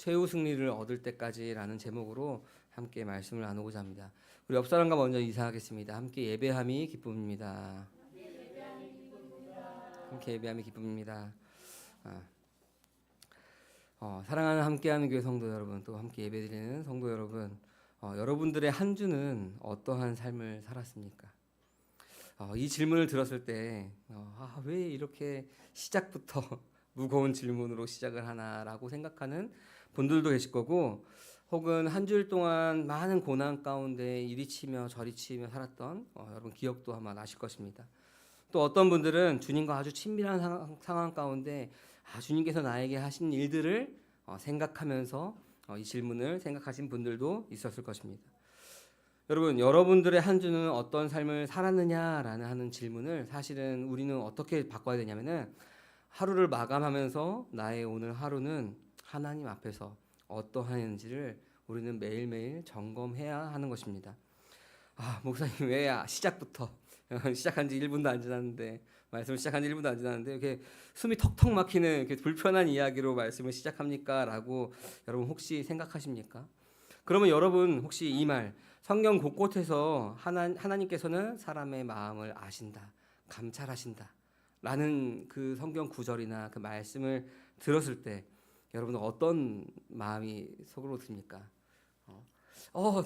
최후 승리를 얻을 때까지라는 제목으로 함께 말씀을 나누고자 합니다. 우리 옆 사람과 먼저 인사하겠습니다. 함께 예배함이 기쁨입니다. 함께 예배함이 기쁨입니다. 사랑하는 함께하는 교회 성도 여러분, 또 함께 예배드리는 성도 여러분, 여러분들의 한 주는 어떠한 삶을 살았습니까? 이 질문을 들었을 때 왜 이렇게 시작부터 무거운 질문으로 시작을 하나라고 생각하는 분들도 계실 거고, 혹은 한 주일 동안 많은 고난 가운데 이리 치며 저리 치며 살았던 여러분 기억도 아마 나실 것입니다. 또 어떤 분들은 주님과 아주 친밀한 상황 가운데 주님께서 나에게 하신 일들을 생각하면서 이 질문을 생각하신 분들도 있었을 것입니다. 여러분, 여러분들의 한 주는 어떤 삶을 살았느냐라는 하는 질문을 사실은 우리는 어떻게 바꿔야 되냐면은, 하루를 마감하면서 나의 오늘 하루는 하나님 앞에서 어떠한지를 우리는 매일매일 점검해야 하는 것입니다. 목사님 왜 시작부터 시작한 지 1분도 안 지났는데, 말씀을 시작한 지 1분도 안 지났는데 이렇게 숨이 턱턱 막히는 이렇게 불편한 이야기로 말씀을 시작합니까? 라고 여러분 혹시 생각하십니까? 그러면 여러분 혹시 이 말, 성경 곳곳에서 하나님께서는 사람의 마음을 아신다, 감찰하신다 라는 그 성경 구절이나 그 말씀을 들었을 때 여러분은 어떤 마음이 속으로 듭니까?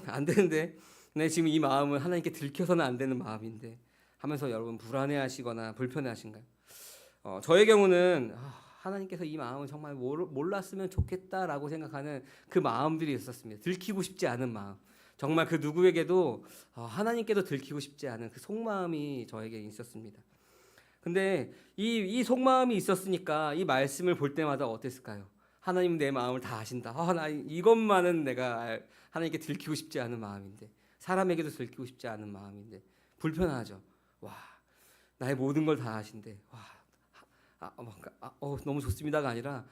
안 되는데, 내 지금 이 마음은 하나님께 들켜서는 안 되는 마음인데 하면서 여러분 불안해하시거나 불편해하신가요? 저의 경우는 하나님께서 이 마음을 정말 몰랐으면 좋겠다라고 생각하는 그 마음들이 있었습니다. 들키고 싶지 않은 마음, 정말 그 누구에게도 하나님께도 들키고 싶지 않은 그 속마음이 저에게 있었습니다. 근데 이 속마음이 있었으니까 이 말씀을 볼 때마다 어땠을까요? 하나님 내 마음을 다 아신다. 나 이것만은 내가 하나님께 들키고 싶지 않은 마음인데, 사람에게도 들키고 싶지 않은 마음인데 불편하죠. 나의 모든 걸 다 아신데 너무 좋습니다가 아니라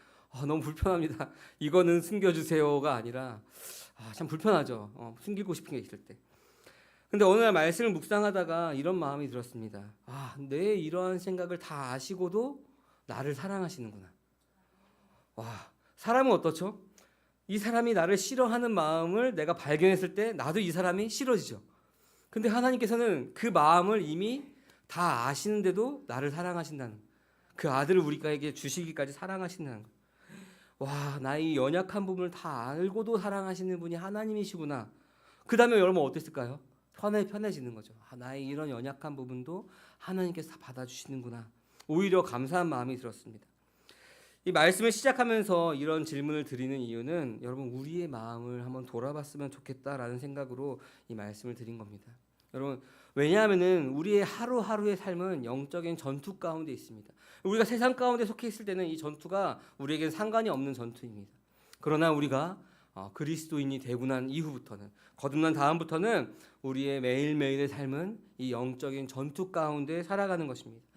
너무 불편합니다. 이거는 숨겨주세요가 아니라 참 불편하죠. 숨기고 싶은 게 있을 때. 근데 어느 날 말씀을 묵상하다가 이런 마음이 들었습니다. 내 이러한 생각을 다 아시고도 나를 사랑하시는구나. 사람은 어떻죠? 이 사람이 나를 싫어하는 마음을 내가 발견했을 때 나도 이 사람이 싫어지죠. 근데 하나님께서는 그 마음을 이미 다 아시는데도 나를 사랑하신다는, 그 아들을 우리에게 주시기까지 사랑하신다는 거. 나의 연약한 부분을 다 알고도 사랑하시는 분이 하나님이시구나. 그 다음에 여러분 어땠을까요? 편해지는 거죠. 나의 이런 연약한 부분도 하나님께서 다 받아주시는구나. 오히려 감사한 마음이 들었습니다. 이 말씀을 시작하면서 이런 질문을 드리는 이유는 여러분 우리의 마음을 한번 돌아봤으면 좋겠다라는 생각으로 이 말씀을 드린 겁니다. 여러분, 왜냐하면은 우리의 하루하루의 삶은 영적인 전투 가운데 있습니다. 우리가 세상 가운데 속해 있을 때는 이 전투가 우리에게는 상관이 없는 전투입니다. 그러나 우리가 그리스도인이 되고 난 이후부터는, 거듭난 다음부터는 우리의 매일매일의 삶은 이 영적인 전투 가운데 살아가는 것입니다.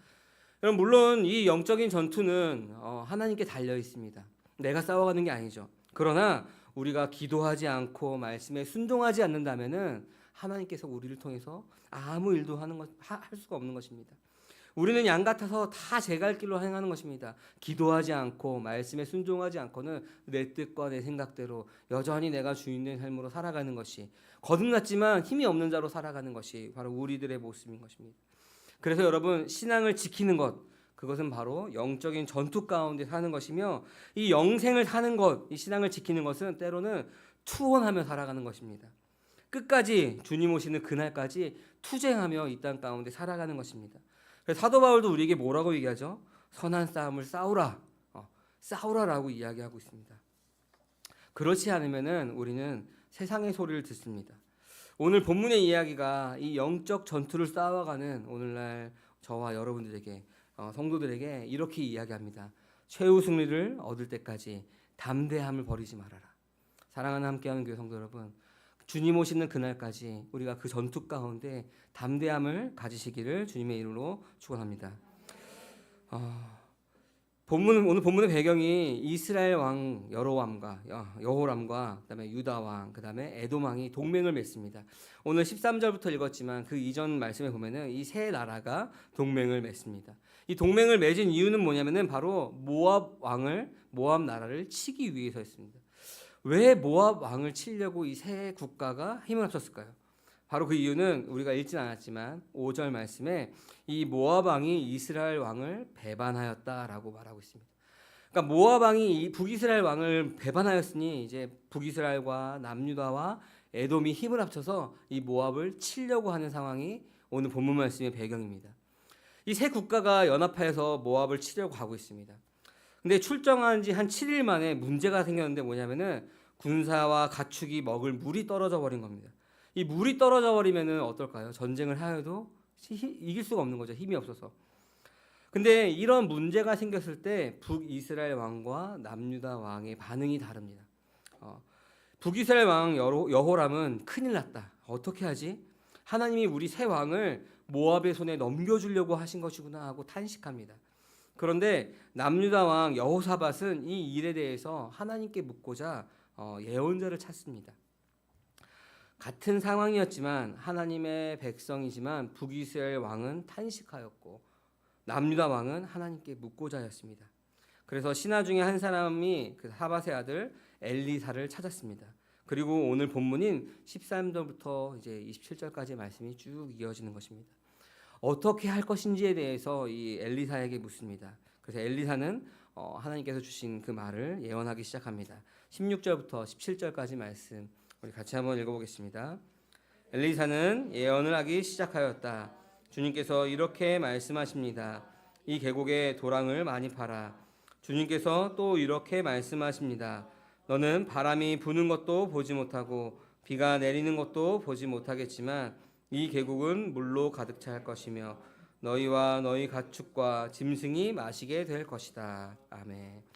여러분, 물론 이 영적인 전투는 하나님께 달려 있습니다. 내가 싸워가는 게 아니죠. 그러나 우리가 기도하지 않고 말씀에 순종하지 않는다면은 하나님께서 우리를 통해서 아무 일도 할 수가 없는 것입니다. 우리는 양 같아서 다 제 갈 길로 행하는 것입니다. 기도하지 않고 말씀에 순종하지 않고는 내 뜻과 내 생각대로 여전히 내가 주인된 삶으로 살아가는 것이, 거듭났지만 힘이 없는 자로 살아가는 것이 바로 우리들의 모습인 것입니다. 그래서 여러분, 신앙을 지키는 것, 그것은 바로 영적인 전투 가운데 사는 것이며, 이 영생을 사는 것, 이 신앙을 지키는 것은 때로는 투혼하며 살아가는 것입니다. 끝까지 주님 오시는 그날까지 투쟁하며 이 땅 가운데 살아가는 것입니다. 그래서 사도 바울도 우리에게 뭐라고 얘기하죠? 선한 싸움을 싸우라, 싸우라라고 이야기하고 있습니다. 그렇지 않으면은 우리는 세상의 소리를 듣습니다. 오늘 본문의 이야기가 이 영적 전투를 싸워가는 오늘날 저와 여러분들에게, 성도들에게 이렇게 이야기합니다. 최후 승리를 얻을 때까지 담대함을 버리지 말아라. 사랑하는 함께하는 교회 성도 여러분, 주님 오시는 그날까지 우리가 그 전투 가운데 담대함을 가지시기를 주님의 이름으로 축원합니다. 오늘 본문의 배경이 이스라엘 왕 여호람과 그다음에 유다 왕, 그다음에 에돔 왕이 동맹을 맺습니다. 오늘 13절부터 읽었지만 그 이전 말씀에 보면은 이 세 나라가 동맹을 맺습니다. 이 동맹을 맺은 이유는 뭐냐면은 바로 모압 나라를 치기 위해서였습니다. 왜 모압 왕을 치려고 이 세 국가가 힘을 합쳤을까요? 바로 그 이유는 우리가 읽진 않았지만 5절 말씀에 이 모압 왕이 이스라엘 왕을 배반하였다라고 말하고 있습니다. 그러니까 모압 왕이 이 북이스라엘 왕을 배반하였으니 이제 북이스라엘과 남유다와 에돔이 힘을 합쳐서 이 모압을 치려고 하는 상황이 오늘 본문 말씀의 배경입니다. 이 세 국가가 연합하여서 모압을 치려고 하고 있습니다. 근데 출정한 지 한 7일 만에 문제가 생겼는데 뭐냐면은 군사와 가축이 먹을 물이 떨어져 버린 겁니다. 이 물이 떨어져 버리면은 어떨까요? 전쟁을 하여도 이길 수가 없는 거죠. 힘이 없어서. 근데 이런 문제가 생겼을 때 북이스라엘 왕과 남유다 왕의 반응이 다릅니다. 북이스라엘 왕 여호람은 큰일 났다. 어떻게 하지? 하나님이 우리 새 왕을 모압의 손에 넘겨주려고 하신 것이구나 하고 탄식합니다. 그런데 남유다 왕 여호사밧은 이 일에 대해서 하나님께 묻고자 예언자를 찾습니다. 같은 상황이었지만 하나님의 백성이지만 북이스라엘 왕은 탄식하였고 남유다 왕은 하나님께 묻고자 하였습니다. 그래서 신하 중에 한 사람이 그 사밧의 아들 엘리사를 찾았습니다. 그리고 오늘 본문인 13절부터 이제 27절까지의 말씀이 쭉 이어지는 것입니다. 어떻게 할 것인지에 대해서 이 엘리사에게 묻습니다. 그래서 엘리사는 하나님께서 주신 그 말을 예언하기 시작합니다. 16절부터 17절까지 말씀 우리 같이 한번 읽어보겠습니다. 엘리사는 예언을 하기 시작하였다. 주님께서 이렇게 말씀하십니다. 이 계곡에 도랑을 많이 파라. 주님께서 또 이렇게 말씀하십니다. 너는 바람이 부는 것도 보지 못하고 비가 내리는 것도 보지 못하겠지만 이 계곡은 물로 가득 찰 것이며 너희와 너희 가축과 짐승이 마시게 될 것이다. 아멘.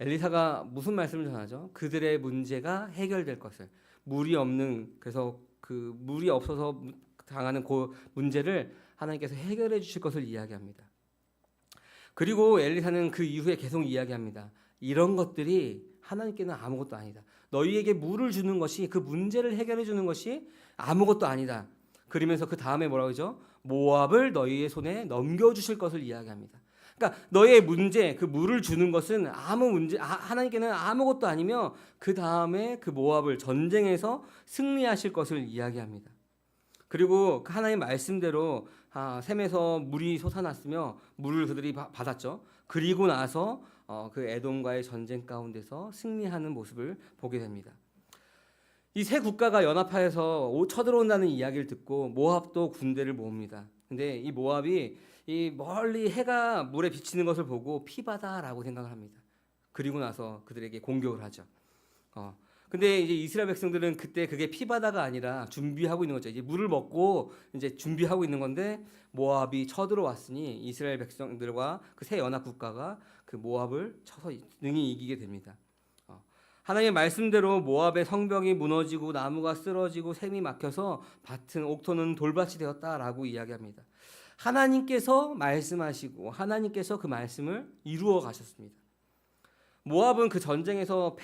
엘리사가 무슨 말씀을 전하죠? 그들의 문제가 해결될 것을, 물이 없는, 그래서 그 물이 없어서 당하는 그 문제를 하나님께서 해결해 주실 것을 이야기합니다. 그리고 엘리사는 그 이후에 계속 이야기합니다. 이런 것들이 하나님께는 아무것도 아니다. 너희에게 물을 주는 것이, 그 문제를 해결해 주는 것이 아무것도 아니다. 그러면서 그 다음에 뭐라고 하죠? 모압을 너희의 손에 넘겨주실 것을 이야기합니다. 그러니까 너의 문제, 그 물을 주는 것은 하나님께는 아무것도 아니며 그 다음에 그 모압을 전쟁에서 승리하실 것을 이야기합니다. 그리고 하나님의 말씀대로 샘에서 물이 솟아났으며 물을 그들이 받았죠. 그리고 나서 그 에돔과의 전쟁 가운데서 승리하는 모습을 보게 됩니다. 이 세 국가가 연합하여서 쳐들어온다는 이야기를 듣고 모압도 군대를 모읍니다. 근데 이 모압이 이 멀리 해가 물에 비치는 것을 보고 피바다라고 생각을 합니다. 그리고 나서 그들에게 공격을 하죠. 근데 이제 이스라엘 백성들은 그때 그게 피바다가 아니라 준비하고 있는 거죠. 이제 물을 먹고 이제 준비하고 있는 건데 모압이 쳐들어왔으니 이스라엘 백성들과 그 세 연합 국가가 그 모압을 쳐서 능히 이기게 됩니다. 하나님의 말씀대로 모압의 성벽이 무너지고 나무가 쓰러지고 샘이 막혀서 밭은 옥토는 돌밭이 되었다라고 이야기합니다. 하나님께서 말씀하시고 하나님께서 그 말씀을 이루어 가셨습니다. 모압은 그 전쟁에서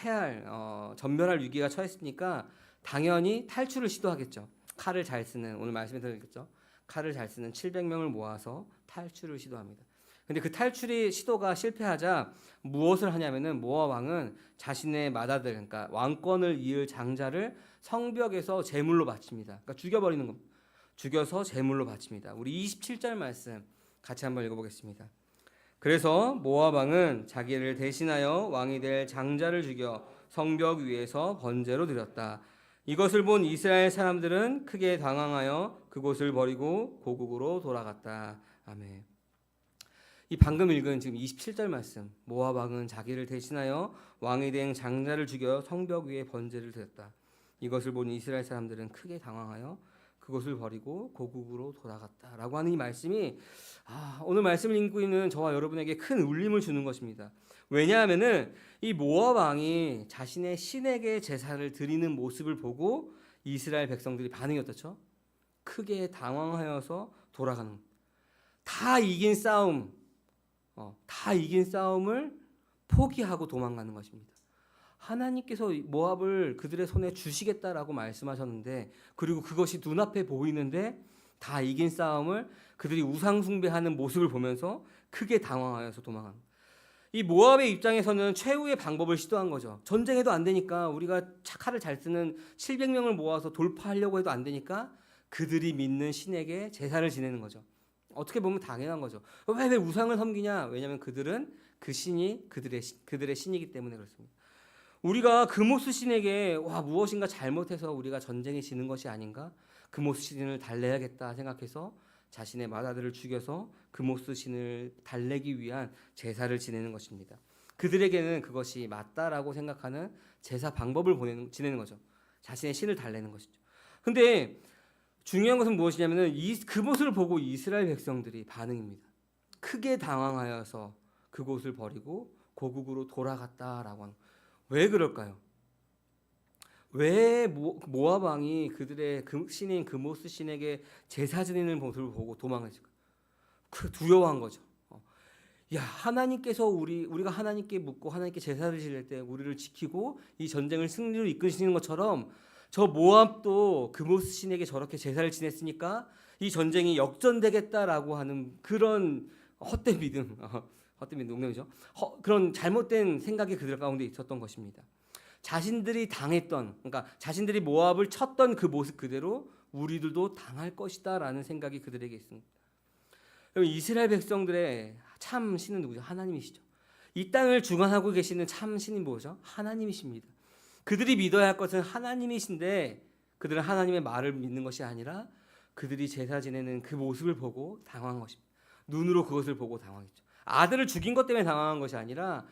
전멸할 위기가 처했으니까 당연히 탈출을 시도하겠죠. 칼을 잘 쓰는, 오늘 말씀에 들었겠죠. 칼을 잘 쓰는 700명을 모아서 탈출을 시도합니다. 근데 그 탈출의 시도가 실패하자 무엇을 하냐면은 모압 왕은 자신의 맏아들, 그러니까 왕권을 이을 장자를 성벽에서 제물로 바칩니다. 그러니까 죽여버리는 겁니다. 죽여서 제물로 바칩니다. 우리 27절 말씀 같이 한번 읽어보겠습니다. 그래서 모압 왕은 자기를 대신하여 왕이 될 장자를 죽여 성벽 위에서 번제로 드렸다. 이것을 본 이스라엘 사람들은 크게 당황하여 그곳을 버리고 고국으로 돌아갔다. 아멘. 이 방금 읽은 지금 27절 말씀, 모압 왕은 자기를 대신하여 왕이 된 장자를 죽여 성벽 위에 번제를 드렸다. 이것을 본 이스라엘 사람들은 크게 당황하여 그것을 버리고 고국으로 돌아갔다라고 하는 이 말씀이 오늘 말씀을 읽고 있는 저와 여러분에게 큰 울림을 주는 것입니다. 왜냐하면은 이 모압 왕이 자신의 신에게 제사를 드리는 모습을 보고 이스라엘 백성들이 반응이 어떻죠? 크게 당황하여서 돌아가는, 다 이긴 싸움, 다 이긴 싸움을 포기하고 도망가는 것입니다. 하나님께서 모압을 그들의 손에 주시겠다라고 말씀하셨는데, 그리고 그것이 눈앞에 보이는데 다 이긴 싸움을 그들이 우상 숭배하는 모습을 보면서 크게 당황하여서 도망합니다. 이 모압의 입장에서는 최후의 방법을 시도한 거죠. 전쟁해도 안 되니까, 우리가 칼을 잘 쓰는 700명을 모아서 돌파하려고 해도 안 되니까 그들이 믿는 신에게 제사를 지내는 거죠. 어떻게 보면 당연한 거죠. 왜 우상을 섬기냐? 왜냐하면 그들은 그 신이 그들의 신이기 때문에 그렇습니다. 우리가 그모스 신에게 무엇인가 잘못해서 우리가 전쟁에 지는 것이 아닌가? 그모스 신을 달래야겠다 생각해서 자신의 맏아들을 죽여서 그모스 신을 달래기 위한 제사를 지내는 것입니다. 그들에게는 그것이 맞다라고 생각하는 제사 방법을 지내는 거죠. 자신의 신을 달래는 것이죠. 근데 중요한 것은 무엇이냐면은 그곳을 보고 이스라엘 백성들이 반응입니다. 크게 당황하여서 그곳을 버리고 고국으로 돌아갔다라고 하는. 왜 그럴까요? 왜 모압 왕이 그들의 신인 그모스 신에게 제사 지내는 모습을 보고 도망했을까? 두려워한 거죠. 하나님께서 우리가 하나님께 묻고 하나님께 제사를 지낼 때 우리를 지키고 이 전쟁을 승리로 이끄시는 것처럼 저 모압도 그모스 신에게 저렇게 제사를 지냈으니까 이 전쟁이 역전되겠다라고 하는 그런 헛된 믿음, 헛된 믿음 농담이죠. 그런 잘못된 생각이 그들 가운데 있었던 것입니다. 자신들이 당했던, 그러니까 자신들이 모압을 쳤던 그 모습 그대로 우리들도 당할 것이다라는 생각이 그들에게 있습니다. 이스라엘 백성들의 참 신은 누구죠? 하나님이시죠. 이 땅을 주관하고 계시는 참 신이 뭐죠? 하나님이십니다. 그들이 믿어야 할 것은 하나님이신데 그들은 하나님의 말을 믿는 것이 아니라 그들이 제사 지내는 그 모습을 보고 당황한 것입니다. 눈으로 그것을 보고 당황했죠. 아들을 죽인 것 때문에 당황한 것이 아니라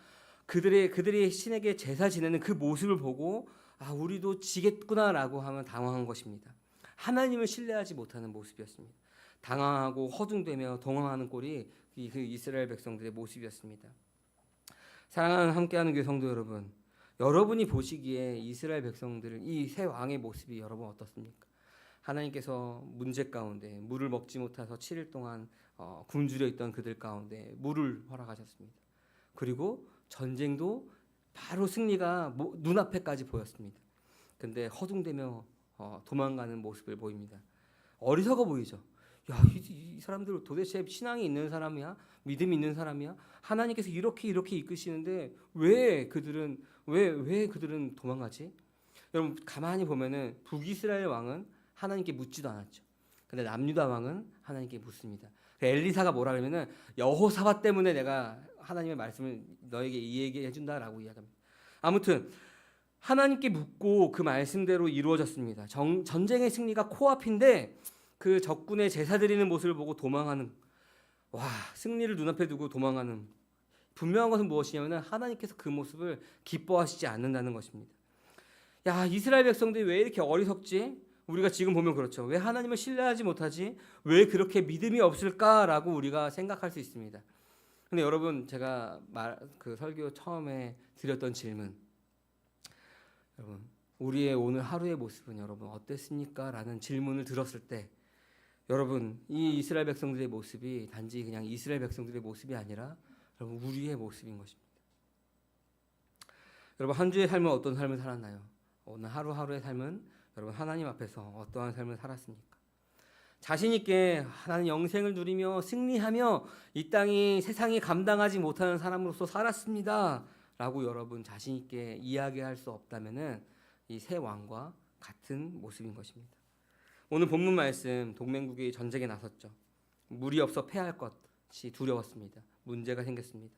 그들이 신에게 제사 지내는 그 모습을 보고 우리도 지겠구나라고 하면 당황한 것입니다. 하나님을 신뢰하지 못하는 모습이었습니다. 당황하고 허둥대며 동황하는 꼴이 그 이스라엘 백성들의 모습이었습니다. 사랑하는 함께하는 교회 성도 여러분, 여러분이 보시기에 이스라엘 백성들 이 세 왕의 모습이 여러분 어떻습니까? 하나님께서 문제 가운데 물을 먹지 못해서 7일 동안 굶주려 있던 그들 가운데 물을 허락하셨습니다. 그리고 전쟁도 바로 승리가 눈앞에까지 보였습니다. 근데 허둥대며 도망가는 모습을 보입니다. 어리석어 보이죠. 이 사람들 도대체 신앙이 있는 사람이야? 믿음이 있는 사람이야? 하나님께서 이렇게 이끄시는데 왜 그들은 도망가지? 여러분 가만히 보면은 북이스라엘 왕은 하나님께 묻지도 않았죠. 근데 남유다 왕은 하나님께 묻습니다. 엘리사가 뭐라 그러면은 여호사밧 때문에 내가 하나님의 말씀을 너에게 이야기해 준다라고 이야기합니다. 아무튼 하나님께 묻고 그 말씀대로 이루어졌습니다. 전쟁의 승리가 코앞인데 그 적군의 제사 드리는 모습을 보고 도망하는, 승리를 눈앞에 두고 도망하는, 분명한 것은 무엇이냐면 하나님께서 그 모습을 기뻐하시지 않는다는 것입니다. 이스라엘 백성들이 왜 이렇게 어리석지? 우리가 지금 보면 그렇죠. 왜 하나님을 신뢰하지 못하지? 왜 그렇게 믿음이 없을까라고 우리가 생각할 수 있습니다. 근데 여러분, 제가 그 설교 처음에 드렸던 질문, 여러분 우리의 오늘 하루의 모습은 여러분 어땠습니까? 라는 질문을 들었을 때 여러분 이 이스라엘 백성들의 모습이 단지 그냥 이스라엘 백성들의 모습이 아니라 여러분 우리의 모습인 것입니다. 여러분 한 주의 삶은 어떤 삶을 살았나요? 오늘 하루하루의 삶은 여러분 하나님 앞에서 어떠한 삶을 살았습니까? 자신 있게 하나님 영생을 누리며 승리하며 이 땅이 세상이 감당하지 못하는 사람으로서 살았습니다 라고 여러분 자신 있게 이야기할 수 없다면은 이 세 왕과 같은 모습인 것입니다. 오늘 본문 말씀, 동맹국이 전쟁에 나섰죠. 물이 없어 패할 것이 두려웠습니다. 문제가 생겼습니다.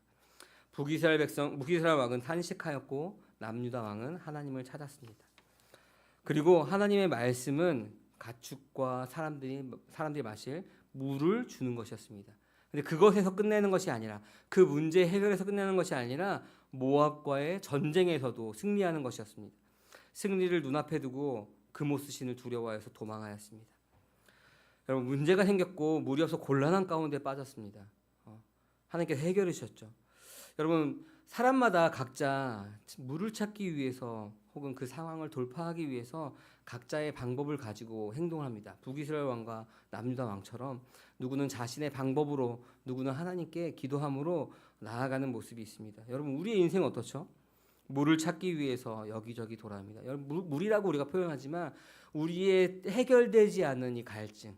북이스라엘 왕은 탄식하였고 남유다 왕은 하나님을 찾았습니다. 그리고 하나님의 말씀은 가축과 사람들이 마실 물을 주는 것이었습니다. 근데 그것에서 끝내는 것이 아니라, 그 문제 해결에서 끝내는 것이 아니라 모압과의 전쟁에서도 승리하는 것이었습니다. 승리를 눈앞에 두고 그모스 신을 두려워해서 도망하였습니다. 여러분 문제가 생겼고 물이 없어 곤란한 가운데 빠졌습니다. 하나님께서 해결해 주셨죠. 여러분 사람마다 각자 물을 찾기 위해서 혹은 그 상황을 돌파하기 위해서 각자의 방법을 가지고 행동을 합니다. 북이스라엘 왕과 남유다 왕처럼 누구는 자신의 방법으로, 누구는 하나님께 기도함으로 나아가는 모습이 있습니다. 여러분, 우리의 인생은 어떻죠? 물을 찾기 위해서 여기저기 돌아갑니다. 여러분, 물이라고 우리가 표현하지만 우리의 해결되지 않은 이 갈증,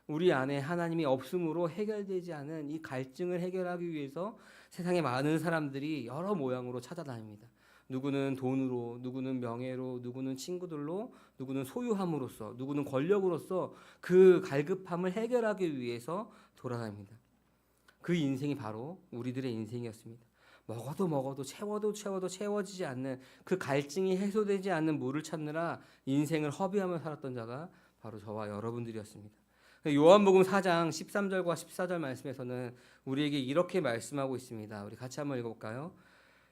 우리 안에 하나님이 없음으로 해결되지 않은 이 갈증을 해결하기 위해서 세상에 많은 사람들이 여러 모양으로 찾아다닙니다. 누구는 돈으로, 누구는 명예로, 누구는 친구들로, 누구는 소유함으로써, 누구는 권력으로써 그 갈급함을 해결하기 위해서 돌아다닙니다. 그 인생이 바로 우리들의 인생이었습니다. 먹어도 채워도 채워지지 않는 그 갈증이 해소되지 않는 물을 찾느라 인생을 허비하며 살았던 자가 바로 저와 여러분들이었습니다. 요한복음 4장 13절과 14절 말씀에서는 우리에게 이렇게 말씀하고 있습니다. 우리 같이 한번 읽어볼까요?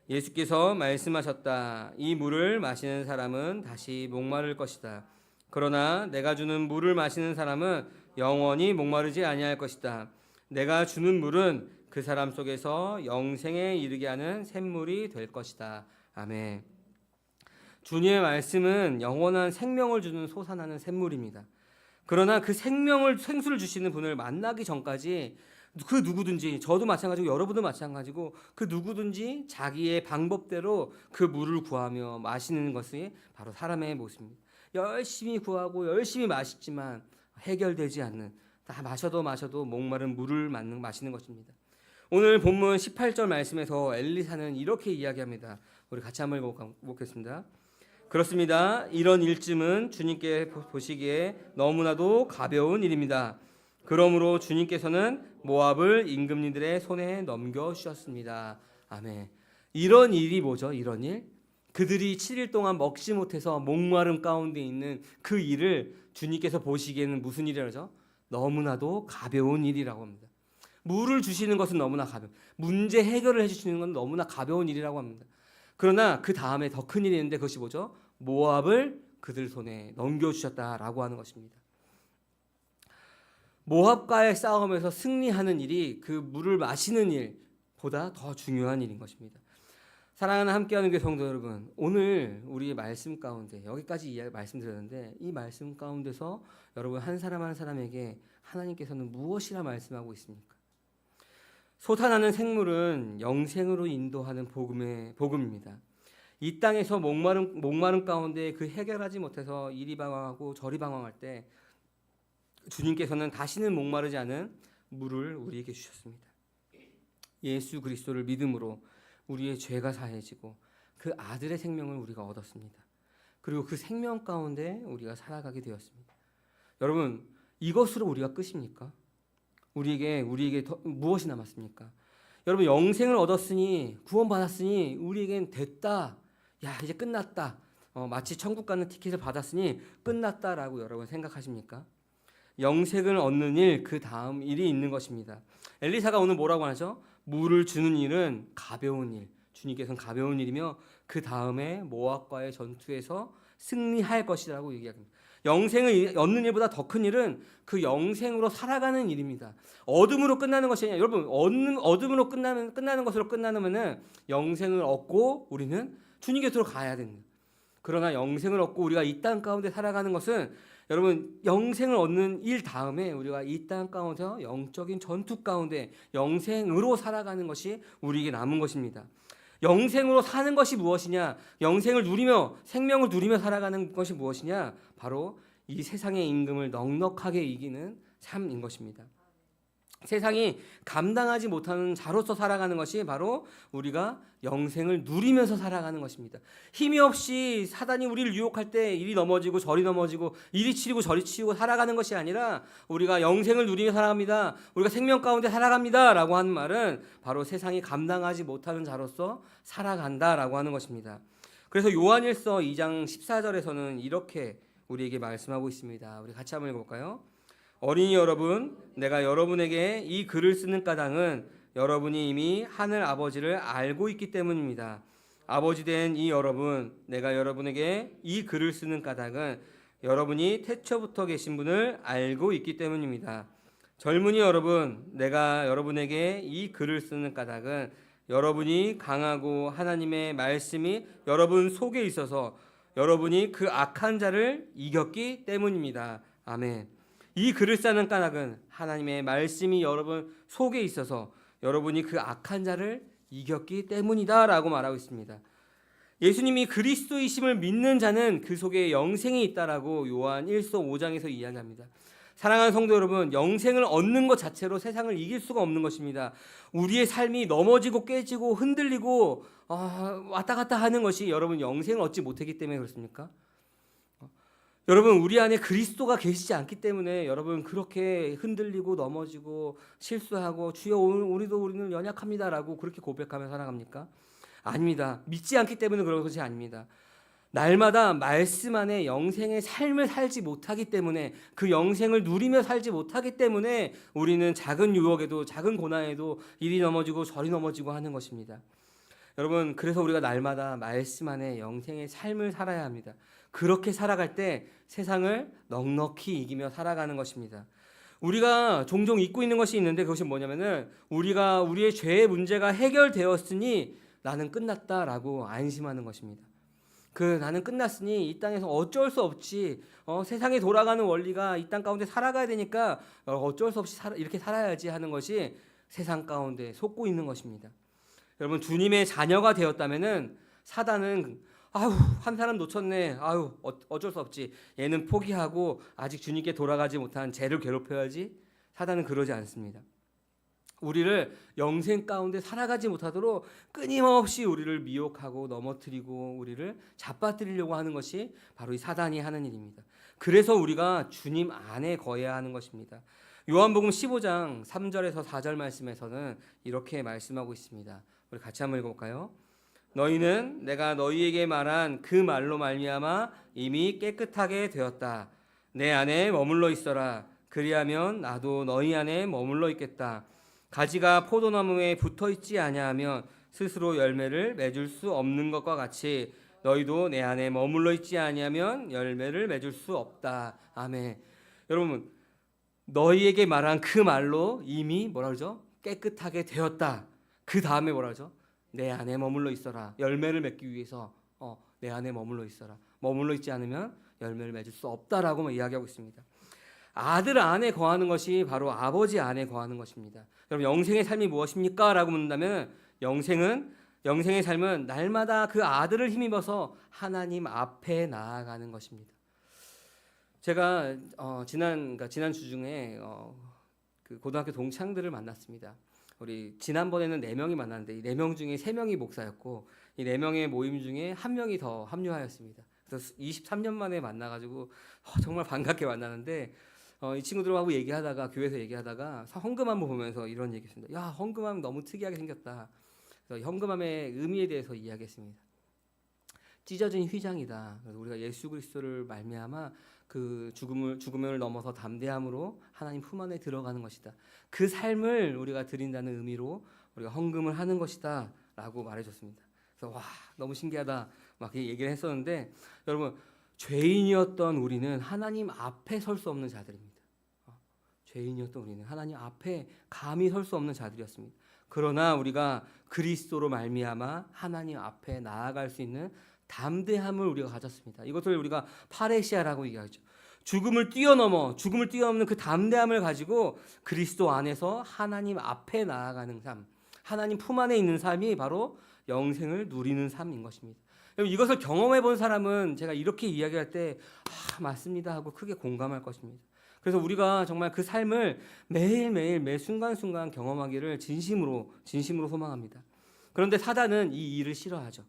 예수께서 말씀하셨다. 이 물을 마시는 사람은 다시 목마를 것이다. 그러나 내가 주는 물을 마시는 사람은 영원히 목마르지 아니할 것이다. 내가 주는 물은 그 사람 속에서 영생에 이르게 하는 샘물이 될 것이다. 아멘. 주님의 말씀은 영원한 생명을 주는 솟아나는 샘물입니다. 그러나 그 생수를 주시는 분을 만나기 전까지 그 누구든지, 저도 마찬가지고 여러분도 마찬가지고 그 누구든지 자기의 방법대로 그 물을 구하며 마시는 것이 바로 사람의 모습입니다. 열심히 구하고 열심히 마시지만 해결되지 않는, 다 마셔도 목마른 물을 마시는 것입니다. 오늘 본문 18절 말씀에서 엘리사는 이렇게 이야기합니다. 우리 같이 한번 읽어보겠습니다. 그렇습니다. 이런 일쯤은 주님께 보시기에 너무나도 가벼운 일입니다. 그러므로 주님께서는 모압을 임금님들의 손에 넘겨주셨습니다. 아멘. 이런 일이 뭐죠? 이런 일? 그들이 7일 동안 먹지 못해서 목마름 가운데 있는 그 일을 주님께서 보시기에는 무슨 일이라죠? 너무나도 가벼운 일이라고 합니다. 물을 주시는 것은 너무나 가벼운, 문제 해결을 해주시는 건 너무나 가벼운 일이라고 합니다. 그러나 그 다음에 더 큰 일이 있는데 그것이 뭐죠? 모압을 그들 손에 넘겨주셨다라고 하는 것입니다. 모압과의 싸움에서 승리하는 일이 그 물을 마시는 일보다 더 중요한 일인 것입니다. 사랑하는 함께하는 교회 성도 여러분, 오늘 우리의 말씀 가운데 여기까지 말씀드렸는데 이 말씀 가운데서 여러분 한 사람 한 사람에게 하나님께서는 무엇이라 말씀하고 있습니까? 솟아나는 생물은 영생으로 인도하는 복음입니다. 이 땅에서 목마름 가운데 그 해결하지 못해서 이리 방황하고 저리 방황할 때 주님께서는 다시는 목마르지 않은 물을 우리에게 주셨습니다. 예수 그리스도를 믿음으로 우리의 죄가 사해지고 그 아들의 생명을 우리가 얻었습니다. 그리고 그 생명 가운데 우리가 살아가게 되었습니다. 여러분, 이것으로 우리가 끝입니까? 우리에게 무엇이 남았습니까? 여러분, 영생을 얻었으니 구원받았으니 우리에겐 됐다. 야, 이제 끝났다. 마치 천국 가는 티켓을 받았으니 끝났다라고 여러분 생각하십니까? 영생을 얻는 일, 그 다음 일이 있는 것입니다. 엘리사가 오늘 뭐라고 하죠? 물을 주는 일은 가벼운 일, 주님께서는 가벼운 일이며 그 다음에 모압과의 전투에서 승리할 것이라고 얘기합니다. 영생을 얻는 일보다 더 큰 일은 그 영생으로 살아가는 일입니다. 어둠으로 끝나는 것이 아니라, 여러분, 어둠으로 끝나는 것으로 끝나면은 영생을 얻고 우리는 주님 곁으로 가야 됩니다. 그러나 영생을 얻고 우리가 이 땅 가운데 살아가는 것은 여러분 영생을 얻는 일 다음에 우리가 이 땅 가운데서 영적인 전투 가운데 영생으로 살아가는 것이 우리에게 남은 것입니다. 영생으로 사는 것이 무엇이냐? 영생을 누리며 생명을 누리며 살아가는 것이 무엇이냐? 바로 이 세상의 임금을 넉넉하게 이기는 삶인 것입니다. 세상이 감당하지 못하는 자로서 살아가는 것이 바로 우리가 영생을 누리면서 살아가는 것입니다. 힘이 없이 사단이 우리를 유혹할 때 이리 넘어지고 저리 넘어지고 이리 치리고 저리 치고 살아가는 것이 아니라 우리가 영생을 누리며 살아갑니다. 우리가 생명 가운데 살아갑니다 라고 하는 말은 바로 세상이 감당하지 못하는 자로서 살아간다라고 하는 것입니다. 그래서 요한일서 2장 14절에서는 이렇게 우리에게 말씀하고 있습니다. 우리 같이 한번 읽어볼까요? 어린이 여러분, 내가 여러분에게 이 글을 쓰는 까닭은 여러분이 이미 하늘 아버지를 알고 있기 때문입니다. 아버지 된 이 여러분, 내가 여러분에게 이 글을 쓰는 까닭은 여러분이 태초부터 계신 분을 알고 있기 때문입니다. 젊은이 여러분, 내가 여러분에게 이 글을 쓰는 까닭은 여러분이 강하고 하나님의 말씀이 여러분 속에 있어서 여러분이 그 악한 자를 이겼기 때문입니다. 아멘. 이 글을 싸는 까닭은 하나님의 말씀이 여러분 속에 있어서 여러분이 그 악한 자를 이겼기 때문이다 라고 말하고 있습니다. 예수님이 그리스도이심을 믿는 자는 그 속에 영생이 있다라고 요한 1서 5장에서 이야기합니다. 사랑하는 성도 여러분, 영생을 얻는 것 자체로 세상을 이길 수가 없는 것입니다. 우리의 삶이 넘어지고 깨지고 흔들리고 왔다 갔다 하는 것이 여러분 영생을 얻지 못했기 때문에 그렇습니까? 여러분, 우리 안에 그리스도가 계시지 않기 때문에 여러분 그렇게 흔들리고 넘어지고 실수하고 주여 우리는 연약합니다라고 그렇게 고백하며 살아갑니까? 아닙니다. 믿지 않기 때문에 그런 것이 아닙니다. 날마다 말씀 안에 영생의 삶을 살지 못하기 때문에, 그 영생을 누리며 살지 못하기 때문에 우리는 작은 유혹에도 작은 고난에도 이리 넘어지고 저리 넘어지고 하는 것입니다. 여러분, 그래서 우리가 날마다 말씀 안에 영생의 삶을 살아야 합니다. 그렇게 살아갈 때 세상을 넉넉히 이기며 살아가는 것입니다. 우리가 종종 잊고 있는 것이 있는데 그것이 뭐냐면은 우리의 죄의 문제가 해결되었으니 나는 끝났다라고 안심하는 것입니다. 나는 끝났으니 이 땅에서 어쩔 수 없지, 세상에 돌아가는 원리가 이 땅 가운데 살아가야 되니까 어쩔 수 없이 이렇게 살아야지 하는 것이 세상 가운데 속고 있는 것입니다. 여러분, 주님의 자녀가 되었다면은 사단은 한 사람 놓쳤네, 어쩔 수 없지, 얘는 포기하고 아직 주님께 돌아가지 못한 쟤를 괴롭혀야지. 사단은 그러지 않습니다. 우리를 영생 가운데 살아가지 못하도록 끊임없이 우리를 미혹하고 넘어뜨리고 우리를 잡아뜨리려고 하는 것이 바로 이 사단이 하는 일입니다. 그래서 우리가 주님 안에 거해야 하는 것입니다. 요한복음 15장 3절에서 4절 말씀에서는 이렇게 말씀하고 있습니다. 우리 같이 한번 읽어볼까요? 너희는 내가 너희에게 말한 그 말로 말미암아 이미 깨끗하게 되었다. 내 안에 머물러 있어라. 그리하면 나도 너희 안에 머물러 있겠다. 가지가 포도나무에 붙어 있지 아니하면 스스로 열매를 맺을 수 없는 것과 같이 너희도 내 안에 머물러 있지 아니하면 열매를 맺을 수 없다. 아멘. 여러분, 너희에게 말한 그 말로 이미 뭐라 그러죠? 깨끗하게 되었다. 그 다음에 뭐라 그러죠? 내 안에 머물러 있어라. 열매를 맺기 위해서 내 안에 머물러 있어라. 머물러 있지 않으면 열매를 맺을 수 없다라고 이야기하고 있습니다. 아들 안에 거하는 것이 바로 아버지 안에 거하는 것입니다. 여러분, 영생의 삶이 무엇입니까? 라고 묻는다면 영생의 삶은 날마다 그 아들을 힘입어서 하나님 앞에 나아가는 것입니다. 제가 지난 주 중에 그 고등학교 동창들을 만났습니다. 우리 지난번에는 4명이 만났는데 이 4명 중에 3명이 목사였고 이 4명의 모임 중에 1명이 더 합류하였습니다. 그래서 23년 만에 만나가지고 정말 반갑게 만나는데 이 친구들하고 얘기하다가 교회에서 얘기하다가 헌금함을 보면서 이런 얘기했습니다. 야, 헌금함 너무 특이하게 생겼다. 그래서 헌금함의 의미에 대해서 이야기했습니다. 찢어진 휘장이다. 그래서 우리가 예수 그리스도를 말미암아 그 죽음을 넘어서 담대함으로 하나님 품 안에 들어가는 것이다. 그 삶을 우리가 드린다는 의미로 우리가 헌금을 하는 것이다라고 말해줬습니다. 그래서 너무 신기하다 막 얘기를 했었는데, 여러분, 죄인이었던 우리는 하나님 앞에 설 수 없는 자들입니다. 죄인이었던 우리는 하나님 앞에 감히 설 수 없는 자들이었습니다. 그러나 우리가 그리스도로 말미암아 하나님 앞에 나아갈 수 있는 담대함을 우리가 가졌습니다. 이것을 우리가 파레시아라고 얘기하죠. 죽음을 뛰어넘는 그 담대함을 가지고 그리스도 안에서 하나님 앞에 나아가는 삶, 하나님 품 안에 있는 삶이 바로 영생을 누리는 삶인 것입니다. 이것을 경험해 본 사람은 제가 이렇게 이야기할 때 맞습니다 하고 크게 공감할 것입니다. 그래서 우리가 정말 그 삶을 매일매일 매 순간순간 경험하기를 진심으로 소망합니다. 그런데 사단은 이 일을 싫어하죠.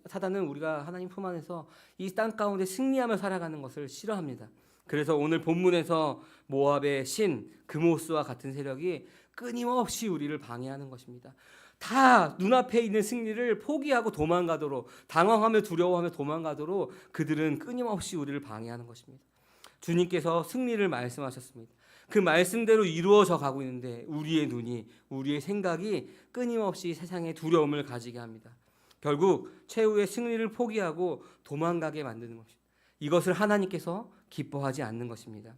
사단은 우리가 하나님 품 안에서 이 땅 가운데 승리하며 살아가는 것을 싫어합니다. 그래서 오늘 본문에서 모압의 신 그모스와 같은 세력이 끊임없이 우리를 방해하는 것입니다. 다 눈앞에 있는 승리를 포기하고 도망가도록, 당황하며 두려워하며 도망가도록 그들은 끊임없이 우리를 방해하는 것입니다. 주님께서 승리를 말씀하셨습니다. 그 말씀대로 이루어져 가고 있는데 우리의 눈이, 우리의 생각이 끊임없이 세상의 두려움을 가지게 합니다. 결국 최후의 승리를 포기하고 도망가게 만드는 것입니다. 이것을 하나님께서 기뻐하지 않는 것입니다.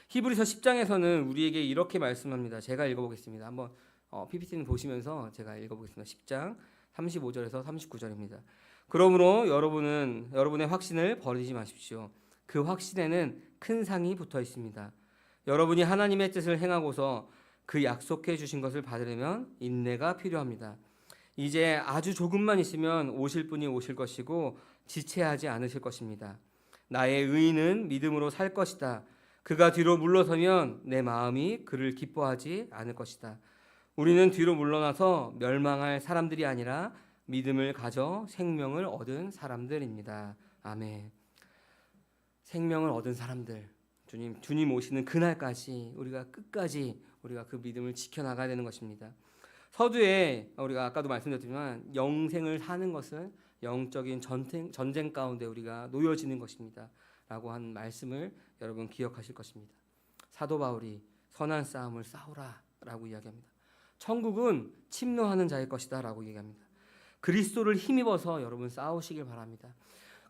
히브리서 10장에서는 우리에게 이렇게 말씀합니다. 제가 읽어보겠습니다. 한번 PPT는 보시면서 제가 읽어보겠습니다. 10장 35절에서 39절입니다. 그러므로 여러분은 여러분의 확신을 버리지 마십시오. 그 확신에는 큰 상이 붙어 있습니다. 여러분이 하나님의 뜻을 행하고서 그 약속해 주신 것을 받으려면 인내가 필요합니다. 이제 아주 조금만 있으면 오실 분이 오실 것이고 지체하지 않으실 것입니다. 나의 의인은 믿음으로 살 것이다. 그가 뒤로 물러서면 내 마음이 그를 기뻐하지 않을 것이다. 우리는 뒤로 물러나서 멸망할 사람들이 아니라 믿음을 가져 생명을 얻은 사람들입니다. 아멘. 생명을 얻은 사람들, 주님 오시는 그날까지 우리가 끝까지 우리가 그 믿음을 지켜나가야 되는 것입니다. 서두에 우리가 아까도 말씀드렸지만 영생을 사는 것은 영적인 전쟁 가운데 우리가 놓여지는 것입니다 라고 한 말씀을 여러분 기억하실 것입니다. 사도 바울이 선한 싸움을 싸우라 라고 이야기합니다. 천국은 침노하는 자의 것이다 라고 얘기합니다. 그리스도를 힘입어서 여러분 싸우시길 바랍니다.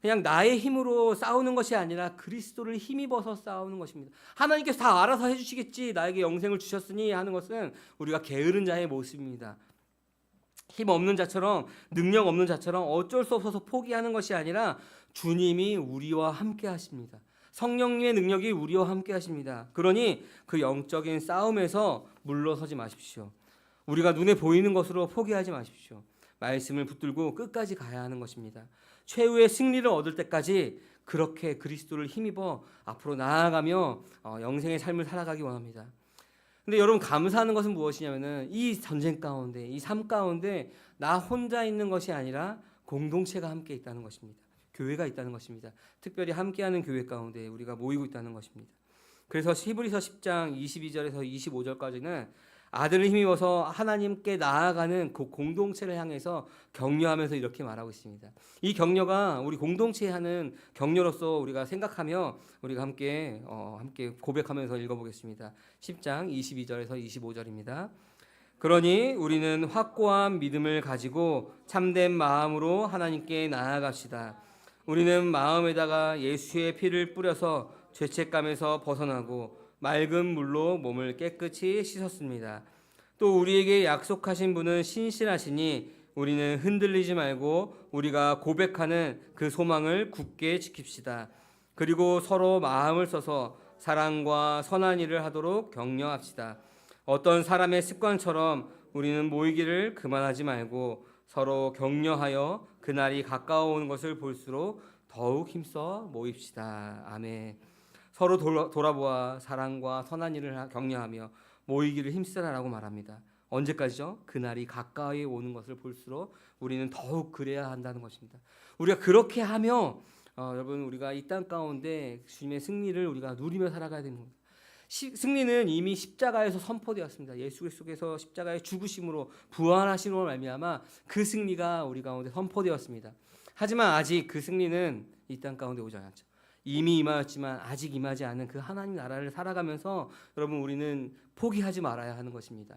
그냥 나의 힘으로 싸우는 것이 아니라 그리스도를 힘입어서 싸우는 것입니다. 하나님께서 다 알아서 해주시겠지, 나에게 영생을 주셨으니 하는 것은 우리가 게으른 자의 모습입니다. 힘 없는 자처럼, 능력 없는 자처럼 어쩔 수 없어서 포기하는 것이 아니라 주님이 우리와 함께 하십니다. 성령님의 능력이 우리와 함께 하십니다. 그러니 그 영적인 싸움에서 물러서지 마십시오. 우리가 눈에 보이는 것으로 포기하지 마십시오. 말씀을 붙들고 끝까지 가야 하는 것입니다. 최후의 승리를 얻을 때까지 그렇게 그리스도를 힘입어 앞으로 나아가며 영생의 삶을 살아가기 원합니다. 근데 여러분 감사하는 것은 무엇이냐면은 이 전쟁 가운데, 이 삶 가운데 나 혼자 있는 것이 아니라 공동체가 함께 있다는 것입니다. 교회가 있다는 것입니다. 특별히 함께하는 교회 가운데 우리가 모이고 있다는 것입니다. 그래서 히브리서 10장 22절에서 25절까지는 아들을 힘입어서 하나님께 나아가는 그 공동체를 향해서 격려하면서 이렇게 말하고 있습니다. 이 격려가 우리 공동체에 하는 격려로서 우리가 생각하며 우리가 함께 고백하면서 읽어보겠습니다. 10장 22절에서 25절입니다. 그러니 우리는 확고한 믿음을 가지고 참된 마음으로 하나님께 나아갑시다. 우리는 마음에다가 예수의 피를 뿌려서 죄책감에서 벗어나고 맑은 물로 몸을 깨끗이 씻었습니다. 또 우리에게 약속하신 분은 신실하시니 우리는 흔들리지 말고 우리가 고백하는 그 소망을 굳게 지킵시다. 그리고 서로 마음을 써서 사랑과 선한 일을 하도록 격려합시다. 어떤 사람의 습관처럼 우리는 모이기를 그만하지 말고 서로 격려하여 그날이 가까워 오는 것을 볼수록 더욱 힘써 모입시다. 아멘. 서로 돌아보아 사랑과 선한 일을 격려하며 모이기를 힘쓰라라고 말합니다. 언제까지죠? 그날이 가까이 오는 것을 볼수록 우리는 더욱 그래야 한다는 것입니다. 우리가 그렇게 하며 여러분 우리가 이 땅 가운데 주님의 승리를 우리가 누리며 살아가야 되는 겁니다. 승리는 이미 십자가에서 선포되었습니다. 예수 그리스도께서 십자가의 죽으심으로 부활하심으로 말미암아 그 승리가 우리 가운데 선포되었습니다. 하지만 아직 그 승리는 이 땅 가운데 오지 않았죠. 이미 임하였지만 아직 임하지 않은 그 하나님 나라를 살아가면서 여러분 우리는 포기하지 말아야 하는 것입니다.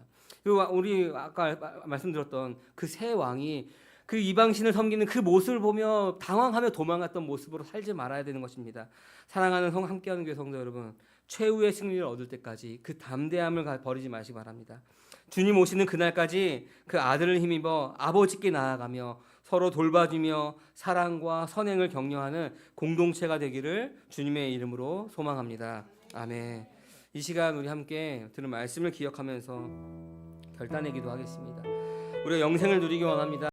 우리 아까 말씀드렸던 그 새 왕이 그 이방신을 섬기는 그 모습을 보며 당황하며 도망갔던 모습으로 살지 말아야 되는 것입니다. 사랑하는 함께하는 교회 성도 여러분, 최후의 승리를 얻을 때까지 그 담대함을 버리지 마시기 바랍니다. 주님 오시는 그날까지 그 아들을 힘입어 아버지께 나아가며 서로 돌봐주며 사랑과 선행을 격려하는 공동체가 되기를 주님의 이름으로 소망합니다. 아멘. 이 시간 우리 함께 들은 말씀을 기억하면서 결단의 기도하겠습니다. 우리가 영생을 누리기 원합니다.